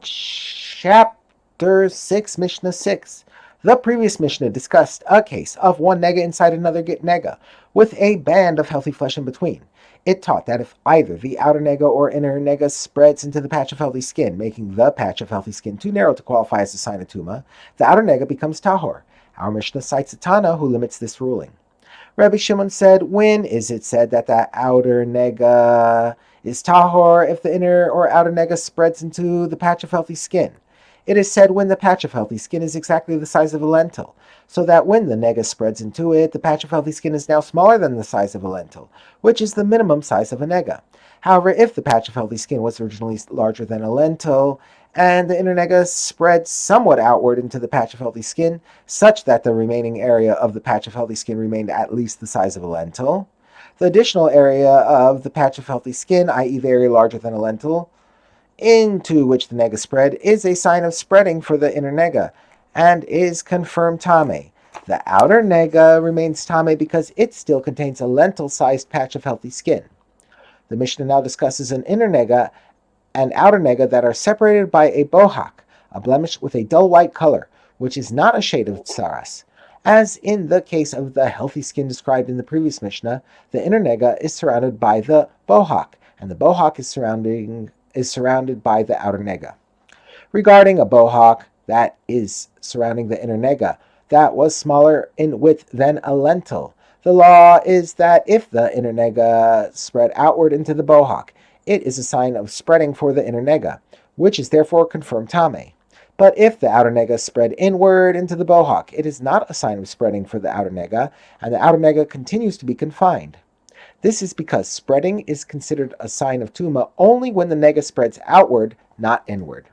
Chapter 6, Mishnah 6. The previous Mishnah discussed a case of one nega inside another nega, with a band of healthy flesh in between. It taught that if either the outer nega or inner nega spreads into the patch of healthy skin, making the patch of healthy skin too narrow to qualify as a sign of Tuma, the outer nega becomes tahor. Our Mishnah cites a Tana who limits this ruling. Rabbi Shimon said, when is it said that the outer nega is tahor if the inner or outer nega spreads into the patch of healthy skin? It is said when the patch of healthy skin is exactly the size of a lentil, so that when the nega spreads into it, the patch of healthy skin is now smaller than the size of a lentil, which is the minimum size of a nega. However, if the patch of healthy skin was originally larger than a lentil, and the inner nega spreads somewhat outward into the patch of healthy skin, such that the remaining area of the patch of healthy skin remained at least the size of a lentil, the additional area of the patch of healthy skin, i.e. the area larger than a lentil, into which the nega spread, is a sign of spreading for the inner nega, and is confirmed tame. The outer nega remains tame because it still contains a lentil-sized patch of healthy skin. The Mishnah now discusses an inner nega and outer nega that are separated by a bohak, a blemish with a dull white color, which is not a shade of tsaras. As in the case of the healthy skin described in the previous Mishnah, the inner nega is surrounded by the bohak, and the bohak is surrounded by the outer nega. Regarding a bohak that is surrounding the inner nega, that was smaller in width than a lentil, the law is that if the inner nega spread outward into the bohak, it is a sign of spreading for the inner nega, which is therefore confirmed tame. But if the outer nega spread inward into the bohak, it is not a sign of spreading for the outer nega, and the outer nega continues to be confined. This is because spreading is considered a sign of tuma only when the nega spreads outward, not inward.